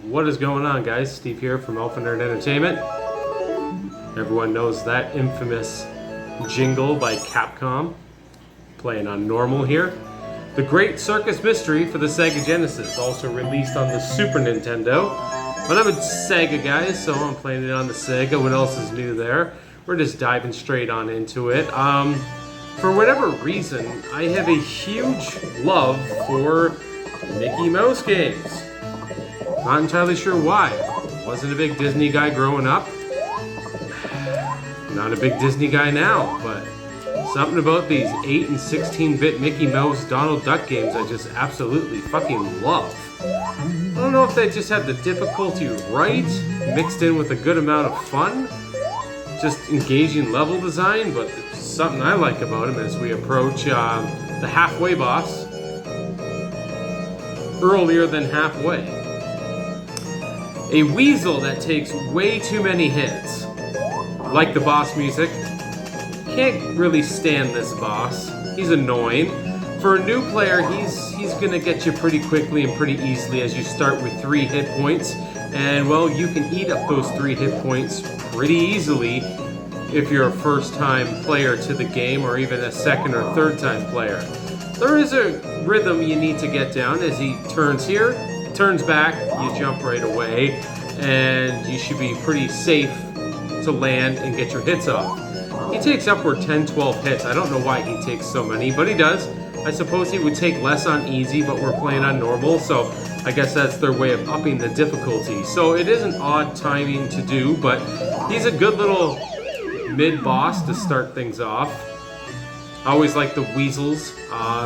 What is going on, guys? Steve here from Alpha Nerd Entertainment. Everyone knows that infamous jingle by Capcom. Playing on normal here. The Great Circus Mystery for the Sega Genesis, also released on the Super Nintendo. But I'm a Sega guy, so I'm playing it on the Sega. What else is new there? We're just diving straight on into it. For whatever reason, I have a huge love for Mickey Mouse games. Not entirely sure why. Wasn't a big Disney guy growing up. Not a big Disney guy now, but something about these 8 and 16-bit Mickey Mouse Donald Duck games I just absolutely fucking love. I don't know if they just have the difficulty right, mixed in with a good amount of fun. Just engaging level design, but it's something I like about them as we approach the halfway boss earlier than halfway. A weasel that takes way too many hits. Like the boss music. Can't really stand this boss. He's annoying. For a new player, he's gonna get you pretty quickly and pretty easily as you start with 3 hit points. And well, you can eat up those 3 hit points pretty easily if you're a first-time player to the game or even a second or third-time player. There is a rhythm you need to get down as he turns here, turns back, you jump right away, and you should be pretty safe to land and get your hits off. He takes upward 10-12 hits. I don't know why he takes so many, but he does. I suppose he would take less on easy, but we're playing on normal, so I guess that's their way of upping the difficulty. So it is an odd timing to do, but he's a good little mid-boss to start things off. I always like the weasels,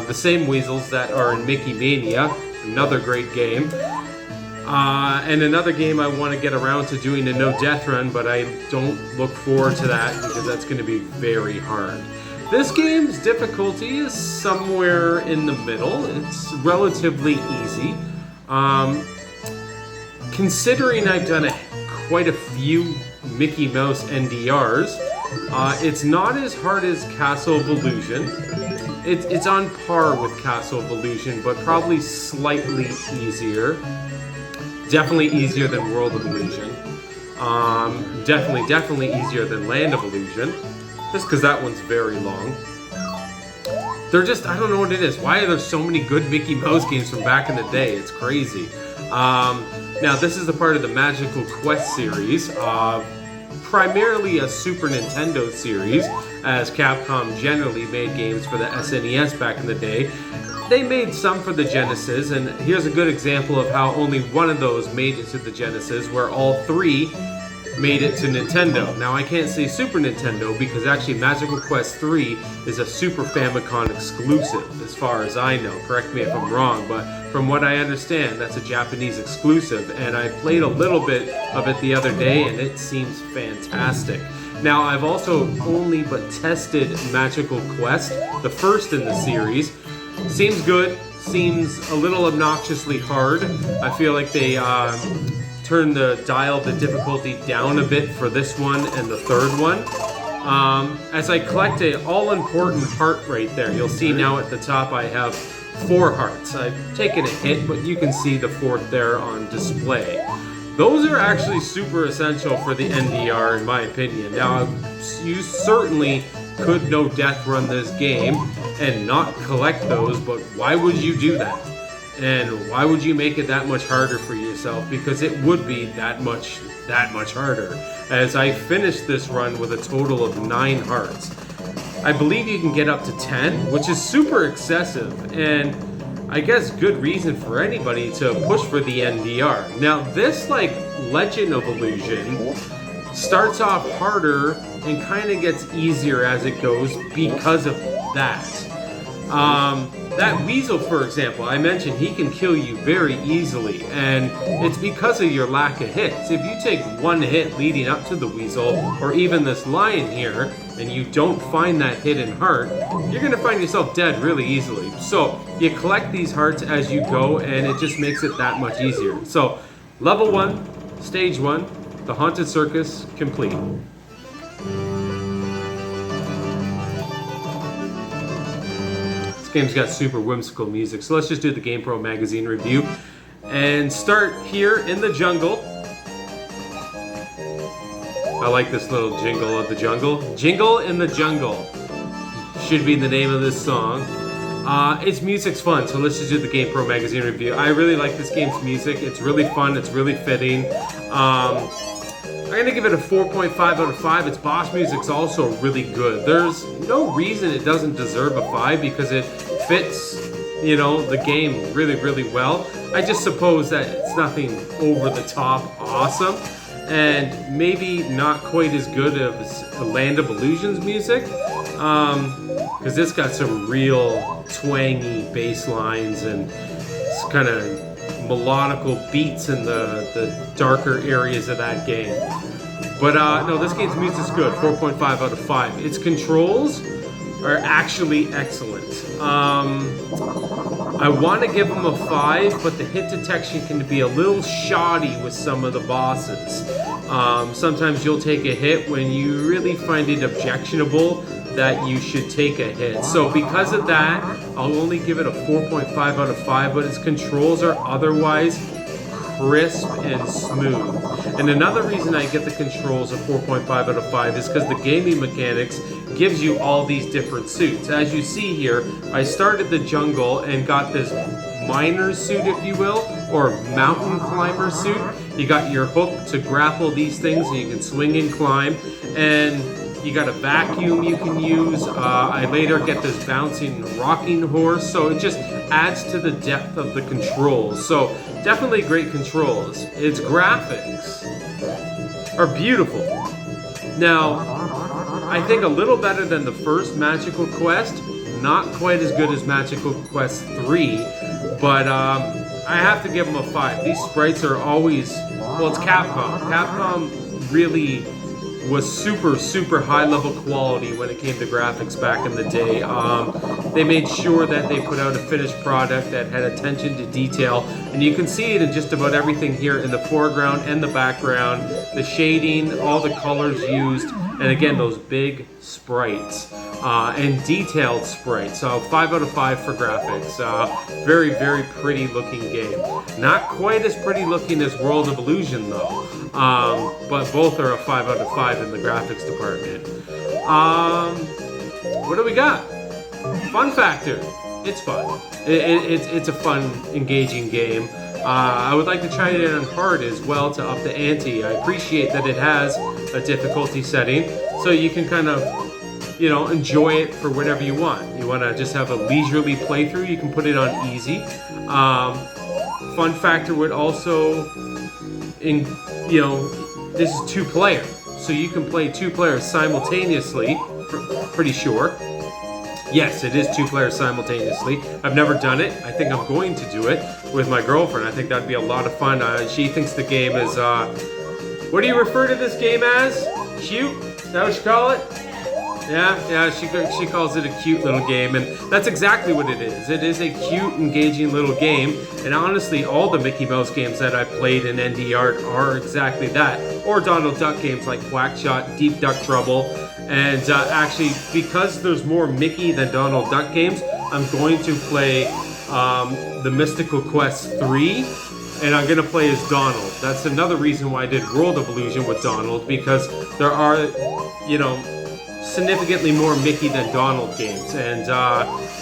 the same weasels that are in Mickey Mania, another great game. And another game I want to get around to doing a no-death run, but I don't look forward to that because that's going to be very hard. This game's difficulty is somewhere in the middle. It's relatively easy. Considering I've done quite a few Mickey Mouse NDRs, it's not as hard as Castle of Illusion. It's on par with Castle of Illusion, but probably slightly easier. Definitely easier than World of Illusion. Definitely easier than Land of Illusion. Just because that one's very long. They're just, I don't know what it is. Why are there so many good Mickey Mouse games from back in the day? It's crazy. Now, this is a part of the Magical Quest series. Primarily a Super Nintendo series, as Capcom generally made games for the SNES back in the day. They made some for the Genesis, and here's a good example of how only one of those made it to the Genesis, where all 3 made it to Nintendo. Now, I can't say Super Nintendo because actually Magical Quest 3 is a Super Famicom exclusive, as far as I know. Correct me if I'm wrong, but from what I understand, that's a Japanese exclusive, and I played a little bit of it the other day, and it seems fantastic. Now, I've also only but tested Magical Quest, the first in the series. Seems good, seems a little obnoxiously hard. I feel like they turned the difficulty down a bit for this one and the third one. As I collect an all-important heart right there, you'll see now at the top I have 4 hearts. I've taken a hit, but you can see the 4th there on display. Those are actually super essential for the NDR in my opinion. Now, you certainly could no-death run this game and not collect those, but why would you do that? And why would you make it that much harder for yourself? Because it would be that much harder. As I finished this run with a total of 9 hearts. I believe you can get up to 10, which is super excessive, and I guess good reason for anybody to push for the NDR. Now this, like Legend of Illusion, starts off harder and kind of gets easier as it goes because of that. That weasel, for example, I mentioned he can kill you very easily, and it's because of your lack of hits. If you take 1 hit leading up to the weasel, or even this lion here, and you don't find that hidden heart, you're going to find yourself dead really easily. So you collect these hearts as you go, and it just makes it that much easier. So level 1, stage 1, the Haunted Circus, complete. This game's got super whimsical music, so let's just do the GamePro magazine review. and start here in the jungle. I like this little jingle of the jungle. Jingle in the Jungle should be the name of this song. Its music's fun, so let's just do the GamePro magazine review. I really like this game's music. It's really fun. It's really fitting. I'm gonna give it a 4.5 out of 5. Its boss music's also really good. There's no reason it doesn't deserve a 5 because it fits, you know, the game really, really well. I just suppose that it's nothing over the top awesome, and maybe not quite as good as the Land of Illusion's music, because this got some real twangy bass lines and kind of melodical beats in the darker areas of that game. But no, this game's music's good, 4.5 out of 5. Its controls are actually excellent. I want to give them a 5, but the hit detection can be a little shoddy with some of the bosses. Sometimes you'll take a hit when you really find it objectionable that you should take a hit. So because of that, I'll only give it a 4.5 out of 5, but its controls are otherwise crisp and smooth. And another reason I get the controls a 4.5 out of 5 is because the gaming mechanics gives you all these different suits. As you see here, I started the jungle and got this miner's suit, if you will, or mountain climber suit. You got your hook to grapple these things so you can swing and climb, and you got a vacuum you can use. I later get this bouncing rocking horse, so it just adds to the depth of the controls. So definitely great controls. Its graphics are beautiful. Now, I think a little better than the first Magical Quest, not quite as good as Magical Quest 3, but I have to give them a 5. These sprites are always, well, it's Capcom. Capcom really was super high level quality when it came to graphics back in the day. They made sure that they put out a finished product that had attention to detail, and you can see it in just about everything here in the foreground and the background, the shading, all the colors used, and again those big sprites and detailed sprites. So 5 out of 5 for graphics. Very pretty looking game. Not quite as pretty looking as World of Illusion though, but both are a 5 out of 5 in the graphics department. What do we got? Fun factor. It's fun. It's a fun, engaging game. I would like to try it on hard as well to up the ante. I appreciate that it has a difficulty setting, so you can kind of, you know, enjoy it for whatever you want. You want to just have a leisurely playthrough, you can put it on easy. Fun factor would also, you know, this is 2-player, so you can play 2 players simultaneously. Pretty sure. Yes, it is 2 players simultaneously. I've never done it. I think I'm going to do it with my girlfriend. I think that'd be a lot of fun. She thinks the game is, what do you refer to this game as? Cute? Is that what you call it? Yeah, she calls it a cute little game, and that's exactly what it is. It is a cute, engaging little game, and honestly, all the Mickey Mouse games that I played in NDR are exactly that. Or Donald Duck games like Quackshot, Deep Duck Trouble, and actually, because there's more Mickey than Donald Duck games, I'm going to play the Mystical Quest 3, and I'm going to play as Donald. That's another reason why I did World of Illusion with Donald, because there are, you know, significantly more Mickey than Donald games, and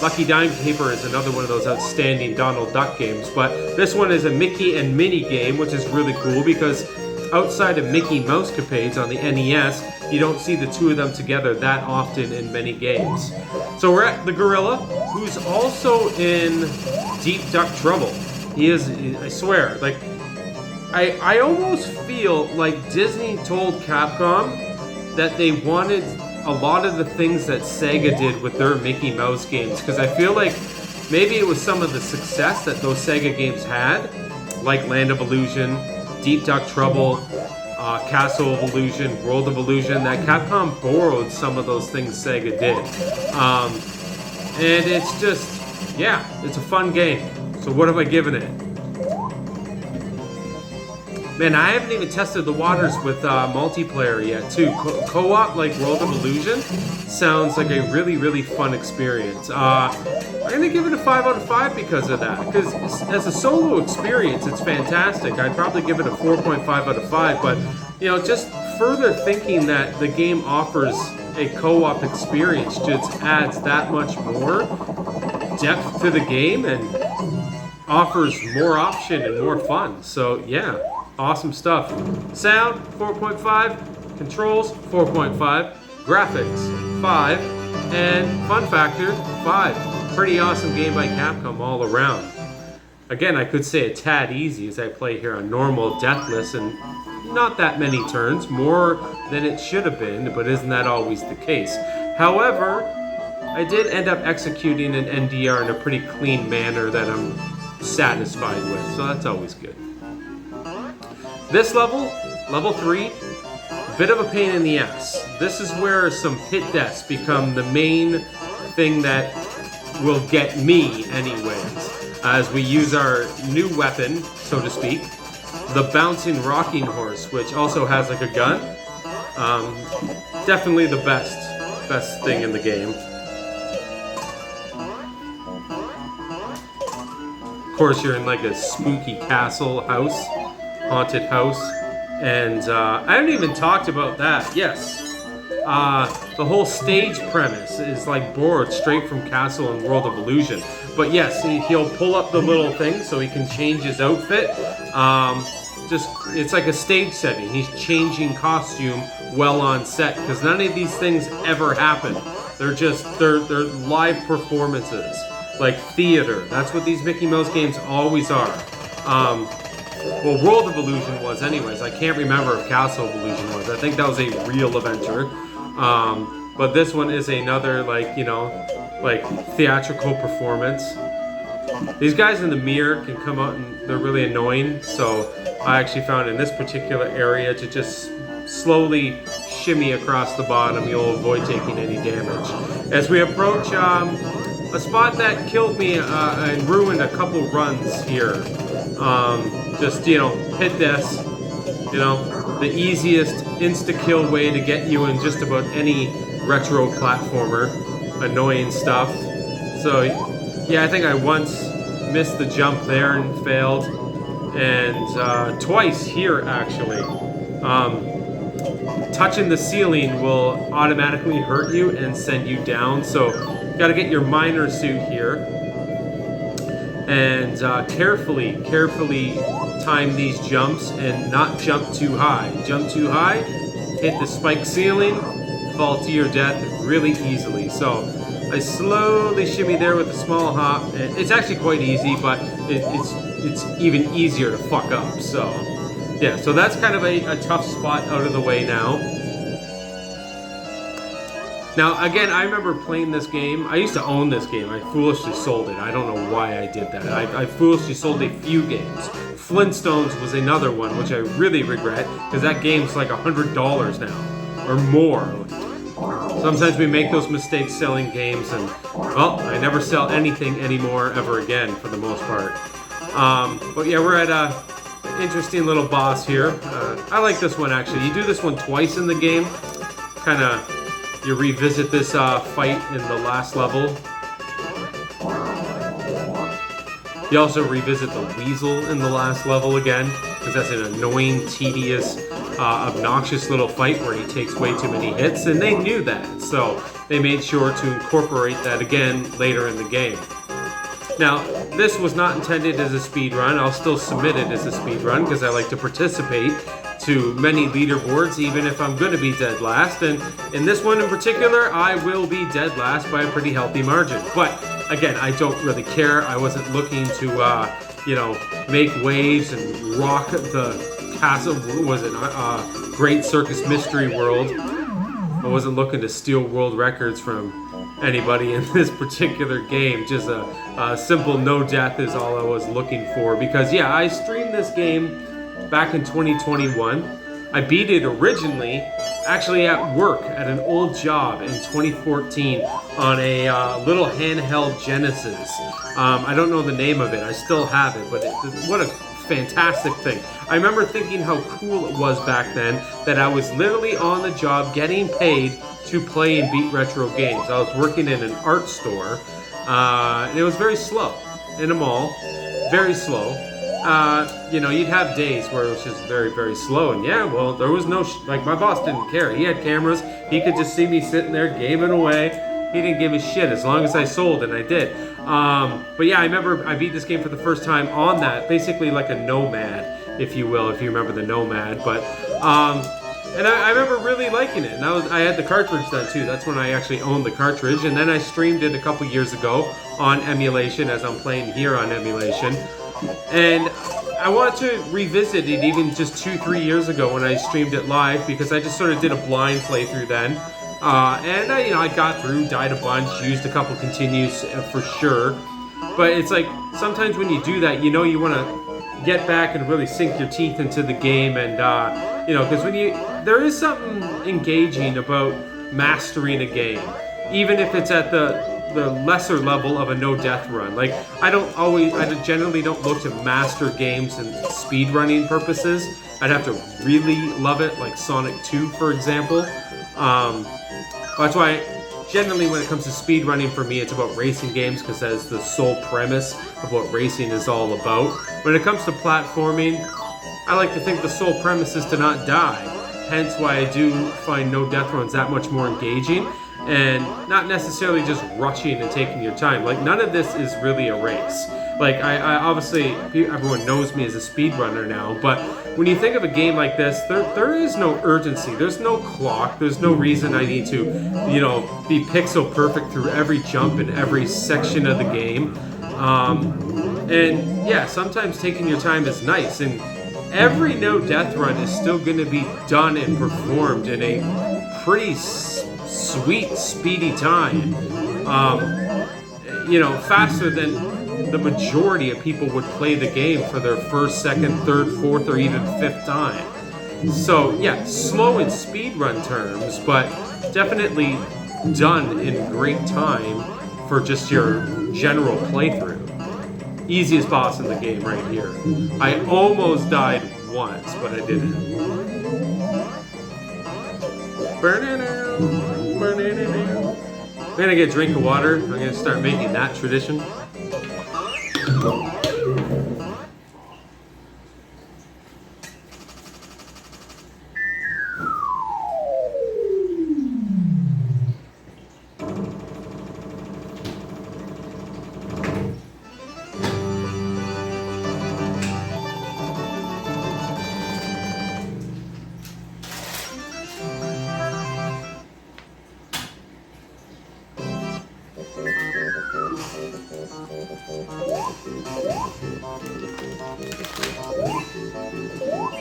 Lucky Dime Paper is another one of those outstanding Donald Duck games, but this one is a Mickey and Minnie game, which is really cool because outside of Mickey Mouse capades on the NES, you don't see the two of them together that often in many games. So we're at the gorilla, who's also in Deep Duck Trouble. He is, I swear, like, I almost feel like Disney told Capcom that they wanted a lot of the things that Sega did with their Mickey Mouse games, because I feel like maybe it was some of the success that those Sega games had, like Land of Illusion, Deep Duck Trouble, Castle of Illusion, World of Illusion, that Capcom borrowed some of those things Sega did. And it's just, yeah, it's a fun game. So what have I given it? Man, I haven't even tested the waters with multiplayer yet, too. Co-op, like World of Illusion, sounds like a really, really fun experience. I'm going to give it a 5 out of 5 because of that. Because as a solo experience, it's fantastic. I'd probably give it a 4.5 out of 5, but, you know, just further thinking that the game offers a co-op experience just adds that much more depth to the game and offers more option and more fun. So, yeah. Awesome stuff. Sound, 4.5. Controls, 4.5. Graphics, 5. And fun factor, 5. Pretty awesome game by Capcom all around. Again, I could say a tad easy as I play here on normal, deathless, and not that many turns. More than it should have been, but isn't that always the case? However, I did end up executing an NDR in a pretty clean manner that I'm satisfied with, so that's always good. This level, level 3, bit of a pain in the ass. This is where some hit deaths become the main thing that will get me anyways, as we use our new weapon, so to speak, the bouncing rocking horse, which also has like a gun. Definitely the best thing in the game. Of course, you're in like a spooky castle house. Haunted house, and I haven't even talked about that. Yes, the whole stage premise is like borrowed straight from Castle and World of Illusion. But yes, he'll pull up the little thing so he can change his outfit. It's like a stage setting. He's changing costume well on set because none of these things ever happen. They're live performances, like theater. That's what these Mickey Mouse games always are. Well, World of Illusion was anyways. I can't remember if Castle of Illusion was. I think that was a real adventure. But this one is another, like, you know, like theatrical performance. These guys in the mirror can come out and they're really annoying. So I actually found in this particular area to just slowly shimmy across the bottom. You'll avoid taking any damage. As we approach a spot that killed me and ruined a couple runs here. Just, you know, hit this, you know, the easiest insta-kill way to get you in just about any retro platformer. Annoying stuff. So, yeah, I think I once missed the jump there and failed. And twice here, actually. Touching the ceiling will automatically hurt you and send you down. So, gotta get your miner suit here. And carefully time these jumps and not jump too high. Jump too high, hit the spike ceiling, fall to your death really easily. So I slowly shimmy there with a small hop. It's actually quite easy, but it's even easier to fuck up. So yeah, so that's kind of a tough spot out of the way now. Now, again, I remember playing this game. I used to own this game. I foolishly sold it. I don't know why I did that. I foolishly sold a few games. Flintstones was another one, which I really regret, because that game's like $100 now, or more. Sometimes we make those mistakes selling games, and, well, I never sell anything anymore ever again, for the most part. But yeah, we're at an interesting little boss here. I like this one, actually. You do this one twice in the game. Kind of... You revisit this fight in the last level. You also revisit the weasel in the last level again, because that's an annoying, tedious, obnoxious little fight where he takes way too many hits, and they knew that, so they made sure to incorporate that again later in the game. Now, this was not intended as a speed run. I'll still submit it as a speed run because I like to participate to many leaderboards, even if I'm going to be dead last. And in this one in particular, I will be dead last by a pretty healthy margin. But again, I don't really care. I wasn't looking to, you know, make waves and rock the castle. What was it? Great Circus Mystery World. I wasn't looking to steal world records from anybody in this particular game. Just a simple no death is all I was looking for. Because yeah, I streamed this game back in 2021. I beat it originally actually at work at an old job in 2014 on a little handheld Genesis. I don't know the name of it. I still have it, but what a fantastic thing. I remember thinking how cool it was back then that I was literally on the job getting paid to play and beat retro games. I was working in an art store, and it was very slow in a mall, very slow. You'd have days where it was just very, very slow, and yeah, well, there was no, my boss didn't care. He had cameras, he could just see me sitting there gaming away. He didn't give a shit as long as I sold, and I did. But yeah, I remember I beat this game for the first time on that, basically like a Nomad, if you will, if you remember the Nomad, but, and I remember really liking it, and I had the cartridge then too. That's when I actually owned the cartridge, and then I streamed it a couple years ago on emulation, as I'm playing here on emulation. And I wanted to revisit it even just 2-3 years ago when I streamed it live, because I just sort of did a blind playthrough then. And I got through, died a bunch, used a couple continues for sure. But it's like, sometimes when you do that, you want to get back and really sink your teeth into the game, and because there is something engaging about mastering a game, even if it's at the lesser level of a no-death run. Like, I generally don't look to master games and speedrunning purposes. I'd have to really love it, like Sonic 2, for example. That's why, generally, when it comes to speedrunning, for me, it's about racing games, because that is the sole premise of what racing is all about. When it comes to platforming, I like to think the sole premise is to not die. Hence why I do find no-death runs that much more engaging, and not necessarily just rushing and taking your time. Like, none of this is really a race. Like, I obviously, everyone knows me as a speedrunner now, but when you think of a game like this, there is no urgency. There's no clock. There's no reason I need to, be pixel perfect through every jump in every section of the game. And yeah, sometimes taking your time is nice, and every no-death run is still going to be done and performed in a pretty sweet, speedy time. Faster than the majority of people would play the game for their first, second, third, fourth, or even fifth time. So yeah, slow in speedrun terms, but definitely done in great time for just your general playthrough. Easiest boss in the game right here. I almost died once, but I didn't. I'm gonna get a drink of water. I'm gonna start making that tradition.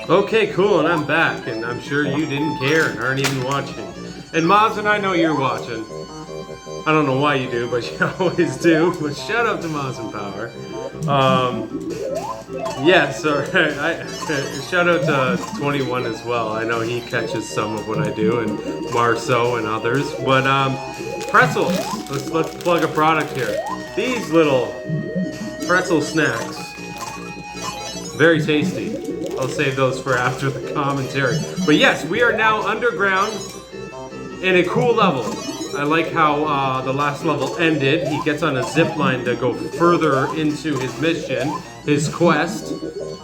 Okay, cool, and I'm back, and I'm sure you didn't care and aren't even watching. And Moz, and I know you're watching. I don't know why you do, but you always do. But shout out to Moz and Power. Yes, shout out to 21 as well. I know he catches some of what I do, and Marceau and others. But pretzels. Let's plug a product here. These little pretzel snacks. Very tasty. I'll save those for after the commentary. But yes, we are now underground in a cool level. I like how the last level ended. He gets on a zip line to go further into his mission, his quest,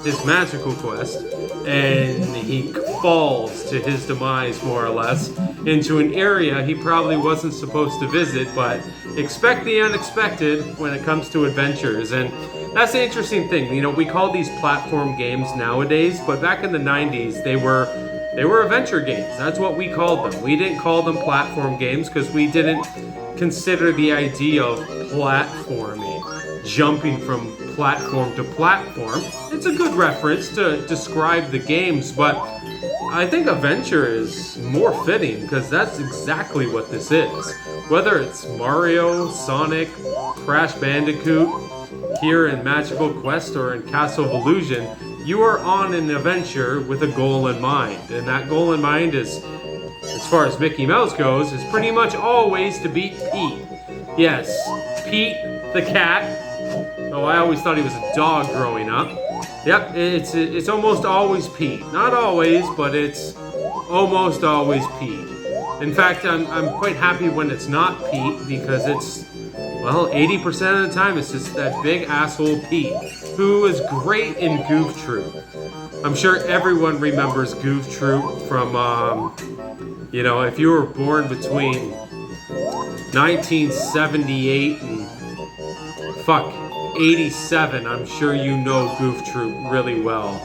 his magical quest, and he falls to his demise, more or less, into an area he probably wasn't supposed to visit, but expect the unexpected when it comes to adventures. And that's the interesting thing. We call these platform games nowadays, but back in the 90s, they were adventure games. That's what we called them. We didn't call them platform games because we didn't consider the idea of platforming, jumping from platform to platform. It's a good reference to describe the games, but I think adventure is more fitting because that's exactly what this is. Whether it's Mario, Sonic, Crash Bandicoot, here in Magical Quest or in Castle of Illusion, you are on an adventure with a goal in mind. And that goal in mind is, as far as Mickey Mouse goes, is pretty much always to beat Pete. Yes, Pete the cat. Oh, I always thought he was a dog growing up. Yep, it's almost always Pete. Not always, but it's almost always Pete. In fact, I'm quite happy when it's not Pete because it's, well, 80% of the time it's just that big asshole Pete, who is great in Goof Troop. I'm sure everyone remembers Goof Troop from, you know, if you were born between 1978 and 87, I'm sure you know Goof Troop really well.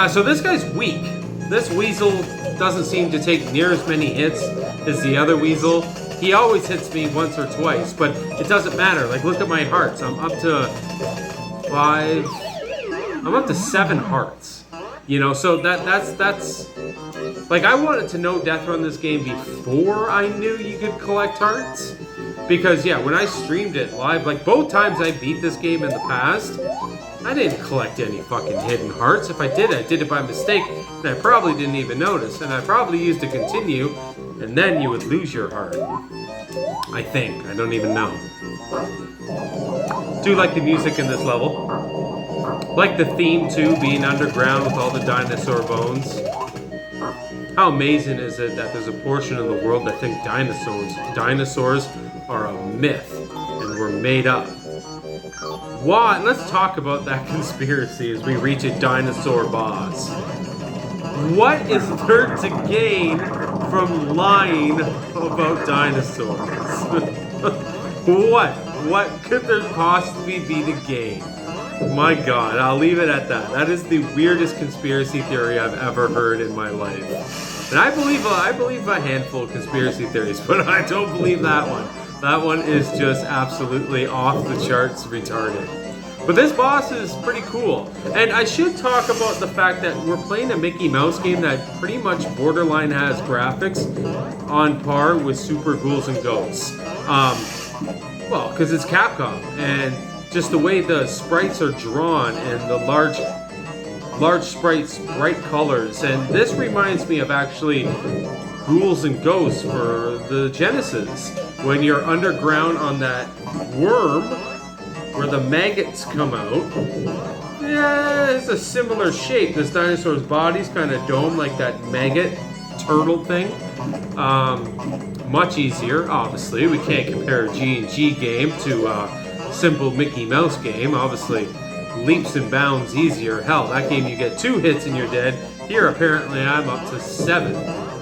So this guy's weak. This weasel doesn't seem to take near as many hits as the other weasel. He always hits me once or twice, but it doesn't matter. Like, look at my hearts. I'm up to 7 hearts. You know, so that's like, I wanted to know Death Run this game before I knew you could collect hearts. Because, yeah, when I streamed it live, like, both times I beat this game in the past, I didn't collect any fucking hidden hearts. If I did it by mistake, and I probably didn't even notice. And I probably used to continue, and then you would lose your heart. I think. I don't even know. Do like the music in this level. Like the theme, too, being underground with all the dinosaur bones. How amazing is it that there's a portion of the world that think dinosaurs are a myth and were made up? Why? Let's talk about that conspiracy as we reach a dinosaur boss. What is there to gain from lying about dinosaurs? What could there possibly be to gain? My God, I'll leave it at that. That is the weirdest conspiracy theory I've ever heard in my life. And I believe a handful of conspiracy theories, but I don't believe that one. That one is just absolutely off the charts retarded. But this boss is pretty cool. And I should talk about the fact that we're playing a Mickey Mouse game that pretty much borderline has graphics on par with Super Ghouls and Ghosts. Well, because it's Capcom, and just the way the sprites are drawn and the large sprites, bright colors. And this reminds me of actually Ghouls and Ghosts for the Genesis. When you're underground on that worm where the maggots come out. Yeah, it's a similar shape. This dinosaur's body's kind of domed like that maggot turtle thing. Much easier, obviously. We can't compare a G&G game to a simple Mickey Mouse game. Obviously, leaps and bounds easier. Hell, that game you get 2 hits and you're dead. Here, apparently, I'm up to 7.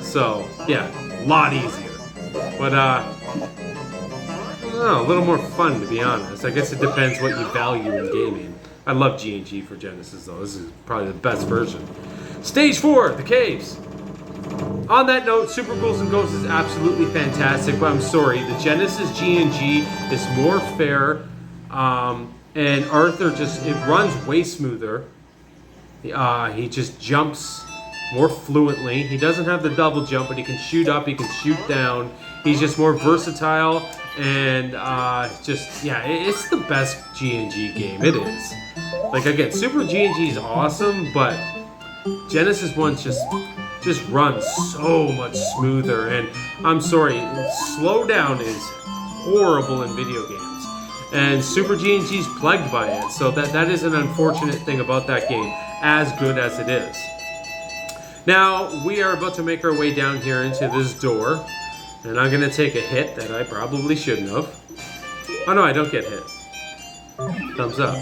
So, yeah, a lot easier. But, a little more fun, to be honest. I guess it depends what you value in gaming. I love G&G for Genesis, though. This is probably the best version. Stage 4, the caves. On that note, Super Ghouls and Ghosts is absolutely fantastic, but I'm sorry, the Genesis G&G is more fair, and Arthur it runs way smoother. He just jumps more fluently. He doesn't have the double jump, but he can shoot up, he can shoot down. He's just more versatile, and it's the best G&G game. It is. Like, again, Super G&G is awesome, but Genesis 1 just runs so much smoother. And I'm sorry, slowdown is horrible in video games, and Super G&G is plagued by it. So that is an unfortunate thing about that game, as good as it is. Now we are about to make our way down here into this door, and I'm gonna take a hit that I probably shouldn't have. Oh no, I don't get hit. Thumbs up.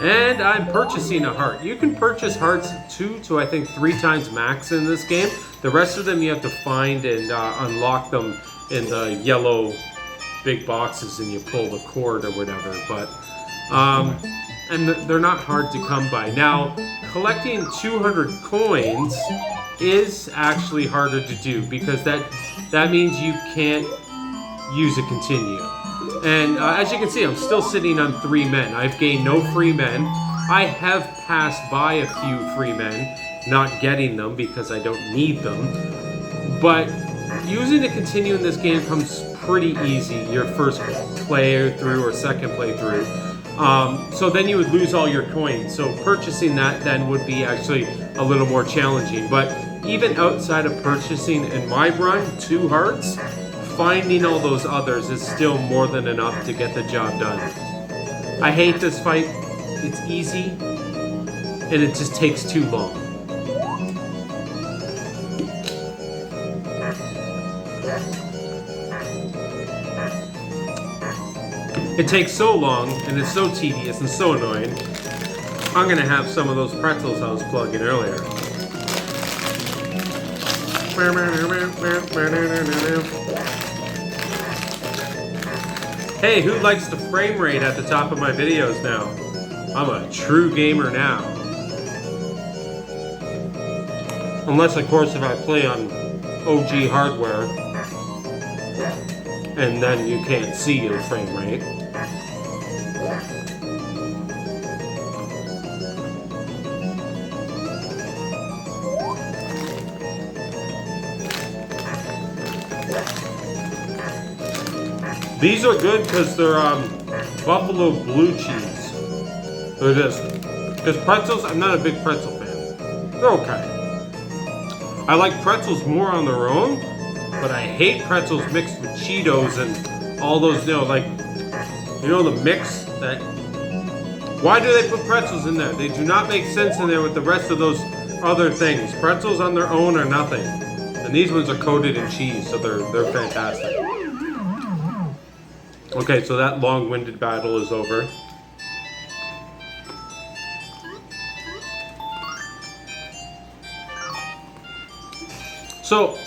And I'm purchasing a heart. You can purchase hearts 2 to I think 3 times max in this game. The rest of them you have to find and unlock them in the yellow big boxes, and you pull the cord or whatever. But and they're not hard to come by. Now, collecting 200 coins is actually harder to do, because that means you can't use a continue. And as you can see, I'm still sitting on 3 men. I've gained no free men. I have passed by a few free men, not getting them because I don't need them. But using a continue in this game comes pretty easy your first playthrough or second playthrough. So then you would lose all your coins. So purchasing that then would be actually a little more challenging. But even outside of purchasing in my run 2 hearts, finding all those others is still more than enough to get the job done. I hate this fight. it's easy, and it just takes too long. It takes so long, and it's so tedious and so annoying. I'm gonna have some of those pretzels I was plugging earlier. Hey, who likes the frame rate at the top of my videos now? I'm a true gamer now. Unless, of course, if I play on OG hardware, and then you can't see your frame rate. These are good because they're buffalo blue cheese. They're just, because pretzels, I'm not a big pretzel fan. They're okay. I like pretzels more on their own, but I hate pretzels mixed with Cheetos and all those, the mix that, why do they put pretzels in there? They do not make sense in there with the rest of those other things. Pretzels on their own are nothing. And these ones are coated in cheese, so they're fantastic. Okay, so that long-winded battle is over. So,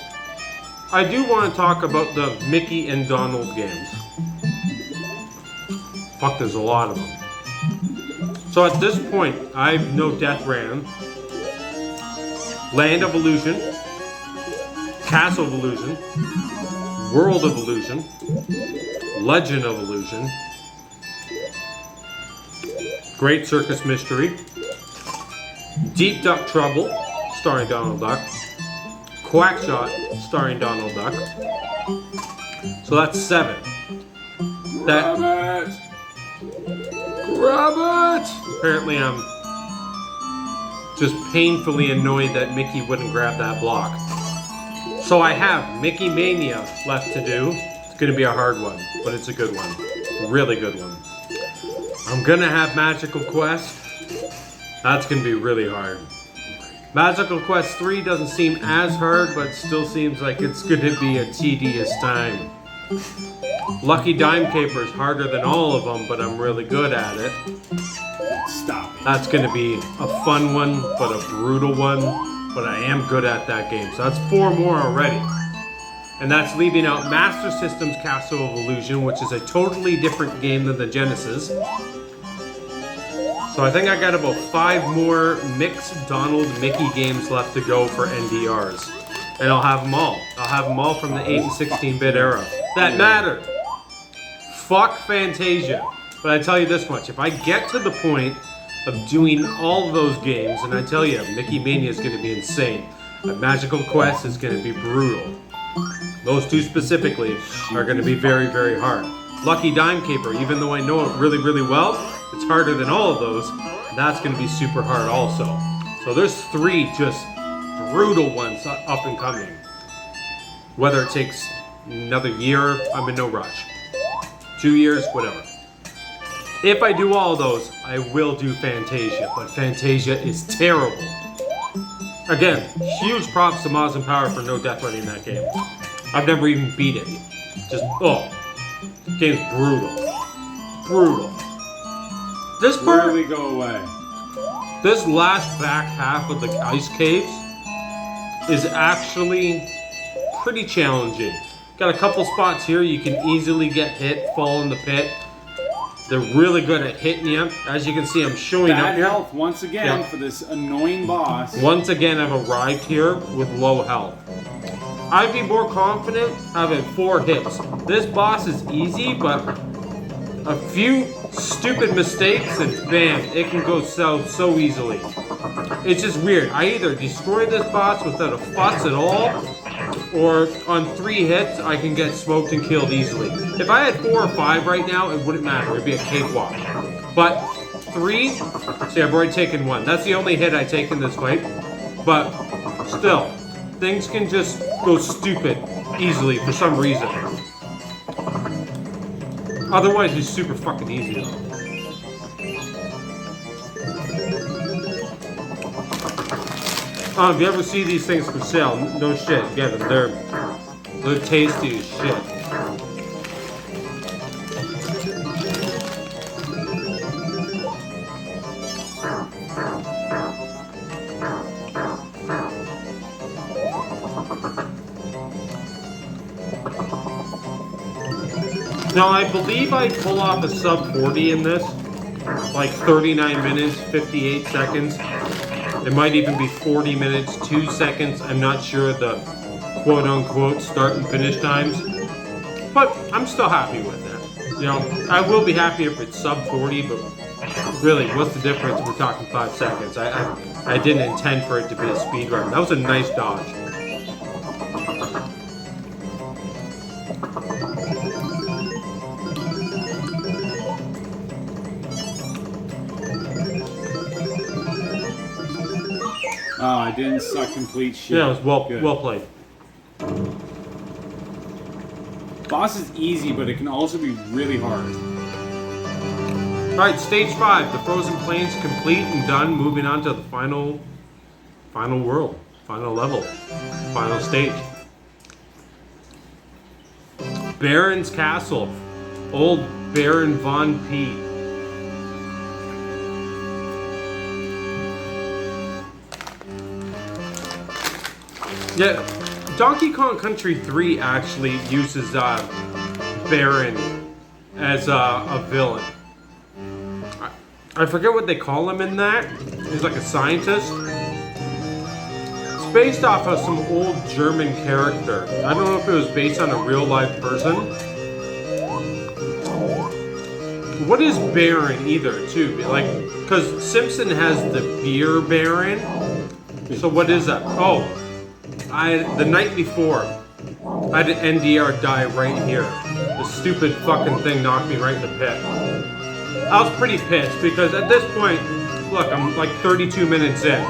I do want to talk about the Mickey and Donald games. Fuck, there's a lot of them. So at this point, I know Death Ran, Land of Illusion, Castle of Illusion, World of Illusion, Legend of Illusion, Great Circus Mystery, Deep Duck Trouble, starring Donald Duck, Quackshot, starring Donald Duck. So that's 7. Grab it! Grab it! Apparently I'm just painfully annoyed that Mickey wouldn't grab that block. So I have Mickey Mania left to do. It's gonna be a hard one, but it's a good one. Really good one. I'm gonna have Magical Quest. That's gonna be really hard. Magical Quest 3 doesn't seem as hard, but still seems like it's gonna be a tedious time. Lucky Dime Caper is harder than all of them, but I'm really good at it. Stop it. That's gonna be a fun one, but a brutal one. But I am good at that game. So that's 4 more already. And that's leaving out Master System's Castle of Illusion, which is a totally different game than the Genesis. So I think I got about 5 more mixed Donald Mickey games left to go for NDRs. And I'll have them all. I'll have them all from the 8 and 16-bit era. That mattered. Fuck Fantasia. But I tell you this much, if I get to the point of doing all of those games, and I tell you, Mickey Mania is going to be insane. Magical Quest is going to be brutal. Those 2 specifically are going to be very, very hard. Lucky Dime Caper, even though I know it really, really well, it's harder than all of those. That's going to be super hard also. So there's 3 just brutal ones up and coming. Whether it takes another year, I'm in no rush. 2 years, whatever. If I do all of those, I will do Fantasia, but Fantasia is terrible. Again, huge props to Moz and Power for no death running that game. I've never even beat it. Just, the game's brutal. Brutal. This part, really go away. this last back half of the ice caves is actually pretty challenging. Got a couple spots here you can easily get hit, fall in the pit. They're really good at hitting you. As you can see, I'm showing up Bad here. health once again for this annoying boss. Once again, I've arrived here with low health. I'd be more confident having 4 hits. This boss is easy, but a few stupid mistakes and bam, it can go south so easily. It's just weird. I either destroy this boss without a fuss at all, or on 3 hits, I can get smoked and killed easily. If I had 4 or 5 right now, it wouldn't matter. It'd be a cakewalk. But 3, see, I've already taken 1. That's the only hit I take in this fight. But still, things can just go stupid easily for some reason. Otherwise, it's super fucking easy though. If you ever see these things for sale, no shit, get them. They're tasty as shit. Now, I believe I pull off a sub 40 in this, like 39 minutes, 58 seconds. It might even be 40 minutes, 2 seconds. I'm not sure the quote-unquote start and finish times, but I'm still happy with it. You know, I will be happy if it's sub 40, but really, what's the difference? We're talking 5 seconds. I didn't intend for it to be a speed run. That was a nice dodge. Oh, I didn't suck complete shit. Yeah, it was well played. Boss is easy, but it can also be really hard. Alright, stage 5. The Frozen Plains complete and done. Moving on to the final world, final level, final stage. Baron's Castle. Old Baron Von P. Yeah, Donkey Kong Country 3 actually uses Baron as a villain. I forget what they call him in that. He's like a scientist. It's based off of some old German character. I don't know if it was based on a real life person. What is Baron either, too? Like, because Simpson has the Beer Baron. So what is that? Oh. The night before, I had an NDR die right here. The stupid fucking thing knocked me right in the pit. I was pretty pissed because at this point, look, I'm like 32 minutes in.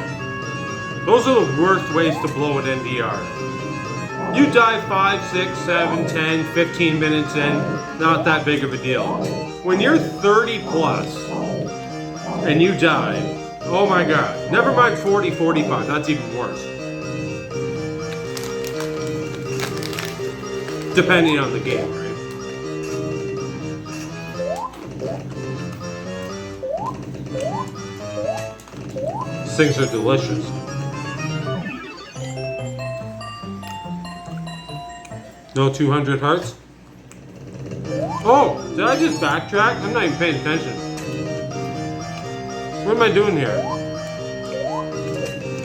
Those are the worst ways to blow an NDR. You die 5, 6, 7, 10, 15 minutes in, not that big of a deal. When you're 30 plus and you die, oh my god. Never mind 40, 45, that's even worse. Depending on the game, right? These things are delicious. No 200 hearts? Oh, did I just backtrack? I'm not even paying attention. What am I doing here?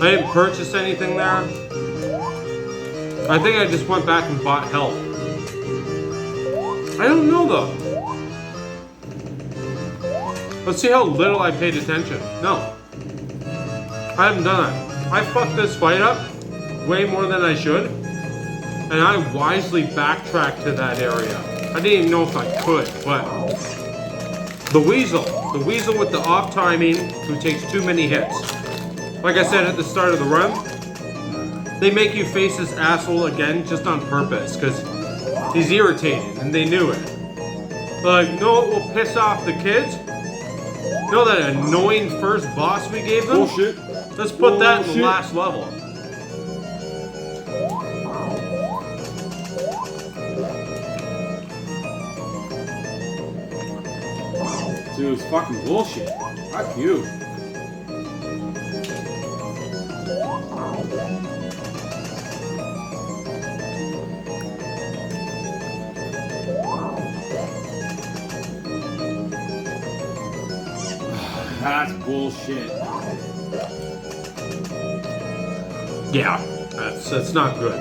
I didn't purchase anything there. I think I just went back and bought health. I don't know though. Let's see how little I paid attention. No. I haven't done that. I fucked this fight up way more than I should. And I wisely backtracked to that area. I didn't even know if I could, but the weasel with the off timing who takes too many hits. Like I said at the start of the run, they make you face this asshole again just on purpose because he's irritating and they knew it. Like, know what will piss off the kids? You know that annoying first boss we gave them? Bullshit. Let's put that in the last level. Dude, it's fucking bullshit. Fuck you. That's bullshit. Yeah, that's not good.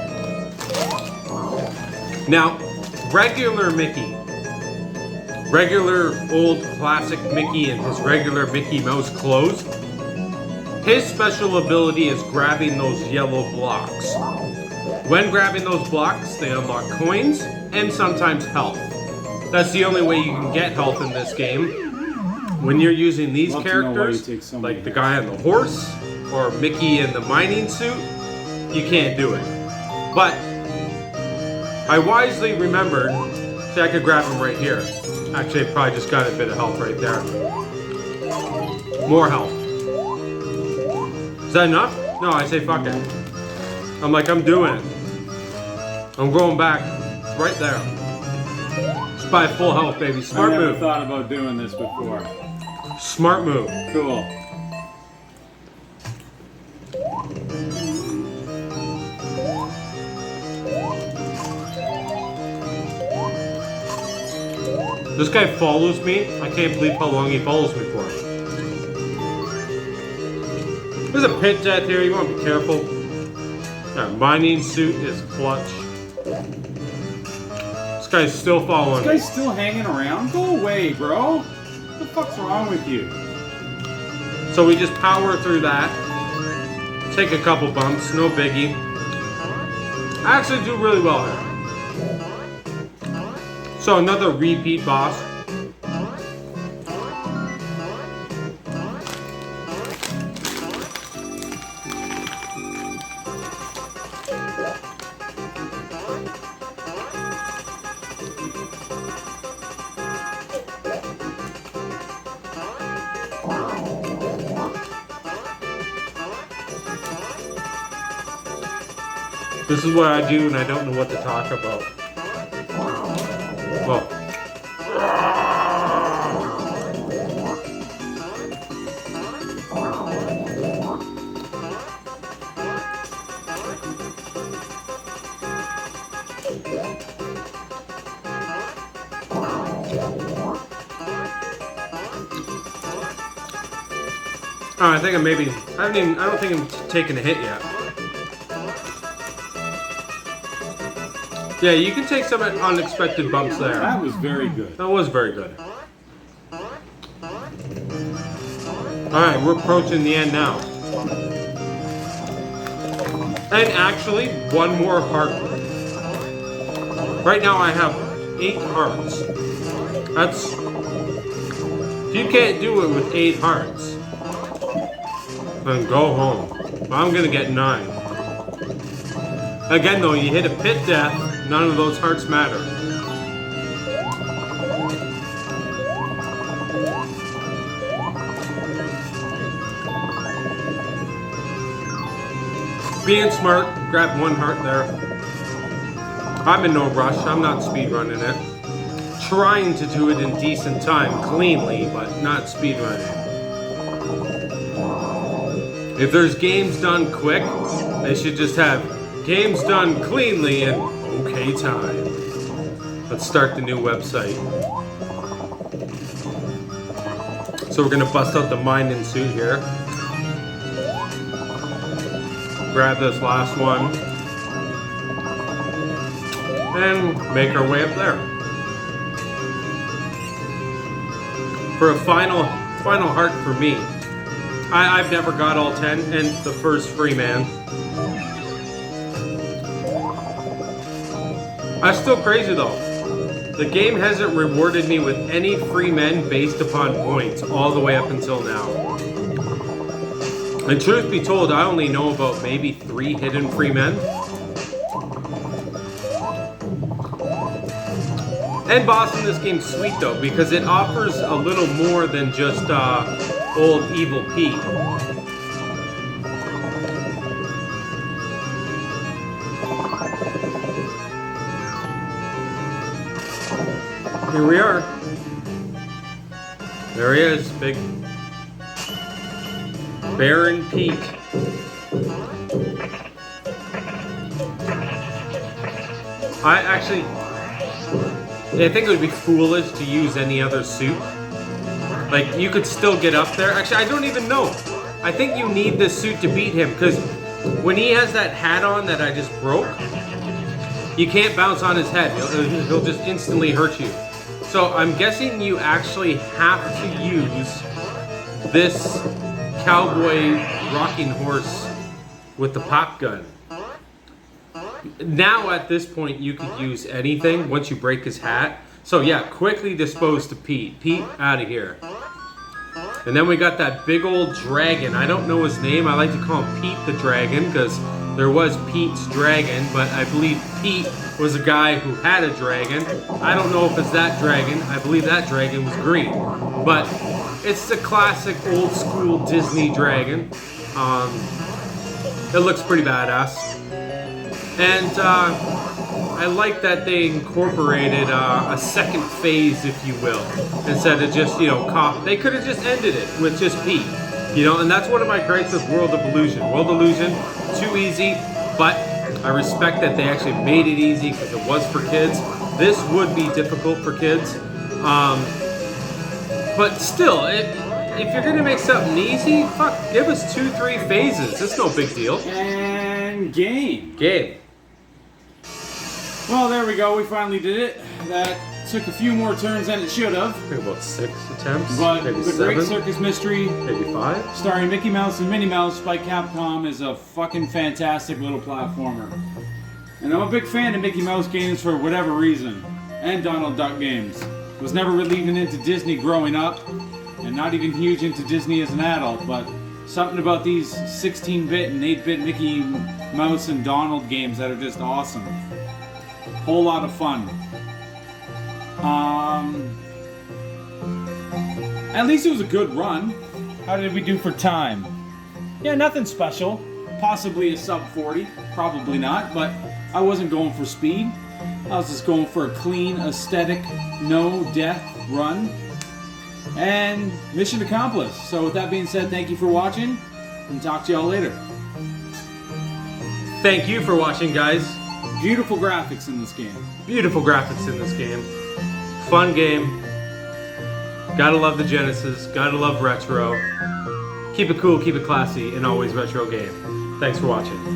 Now, regular Mickey. Regular old classic Mickey in his regular Mickey Mouse clothes. His special ability is grabbing those yellow blocks. When grabbing those blocks, they unlock coins and sometimes health. That's the only way you can get health in this game. When you're using these characters, like the guy on the horse or Mickey in the mining suit, you can't do it. But I wisely remembered, see, I could grab him right here. Actually, I probably just got a bit of health right there. More health. Is that enough? No, I say fuck it. I'm like, I'm doing it. I'm going back right there. Just by full health, baby. Smart I never move. thought about doing this before. Smart move. Cool. This guy follows me. I can't believe how long he follows me for. There's a pit death here. You want to be careful. That mining suit is clutch. This guy's still following This me. guy's still hanging around? Go away, bro. What the fuck's wrong with you? So we just power through that. Take a couple bumps. No biggie. I actually do really well here. So another repeat boss. This is what I do and I don't know what to talk about. Well. Oh, I think I don't think I'm taking a hit yet. Yeah, you can take some unexpected bumps there. That was very good. That was very good. Alright, we're approaching the end now. And actually, one more heart. Right now I have 8 hearts. That's... If you can't do it with 8 hearts, then go home. I'm gonna get 9. Again though, you hit a pit death, none of those hearts matter. Being smart, grab 1 heart there. I'm in no rush, I'm not speedrunning it. Trying to do it in decent time, cleanly, but not speedrunning. If there's games done quick, they should just have games done cleanly in okay time. Let's start the new website. So we're gonna bust out the mining suit here. Grab this last one. And make our way up there. For a final heart for me. I've never got all 10, and the first free man. That's still crazy though. The game hasn't rewarded me with any free men based upon points all the way up until now. And truth be told, I only know about maybe 3 hidden free men. End boss in this game's sweet though, because it offers a little more than just old evil Pete. Here we are. There he is, big Baron Pete. I think it would be foolish to use any other suit. Like, you could still get up there. Actually, I don't even know. I think you need this suit to beat him, because when he has that hat on that I just broke, you can't bounce on his head. He'll just instantly hurt you. So I'm guessing you actually have to use this cowboy rocking horse with the pop gun. Now at this point you could use anything once you break his hat. So yeah, quickly dispose to Pete. Pete, out of here. And then we got that big old dragon. I don't know his name. I like to call him Pete the Dragon because there was Pete's Dragon, but I believe Pete was a guy who had a dragon. I don't know if it's that dragon. I believe that dragon was green. But it's the classic old school Disney dragon. It looks pretty badass. And I like that they incorporated a second phase, if you will, instead of just, you know, they could have just ended it with just Pete, you know, and that's one of my gripes with World of Illusion. World of Illusion, too easy, but I respect that they actually made it easy because it was for kids. This would be difficult for kids, but still, if you're gonna make something easy, fuck, give us 2-3 phases. It's no big deal. And game. Game. Well, there we go. We finally did it. That took a few more turns than it should have. I think about 6 attempts, But maybe the 7, Great Circus Mystery, maybe 5. starring Mickey Mouse and Minnie Mouse by Capcom, is a fucking fantastic little platformer. And I'm a big fan of Mickey Mouse games for whatever reason. And Donald Duck games. Was never really even into Disney growing up. And not even huge into Disney as an adult. But something about these 16-bit and 8-bit Mickey Mouse and Donald games that are just awesome. Whole lot of fun. At least it was a good run. How did we do for time? Yeah, nothing special. Possibly a sub 40. Probably not, but I wasn't going for speed. I was just going for a clean, aesthetic, no death run. And mission accomplished. So with that being said, thank you for watching, and talk to y'all later. Thank you for watching, guys. Beautiful graphics in this game. Beautiful graphics in this game. Fun game. Gotta love the Genesis. Gotta love retro. Keep it cool, keep it classy, and always retro game. Thanks for watching.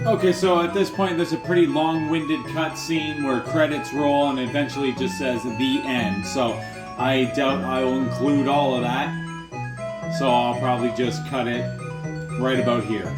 Okay, so at this point there's a pretty long-winded cutscene where credits roll and eventually it just says the end. So I doubt I will include all of that. So I'll probably just cut it right about here.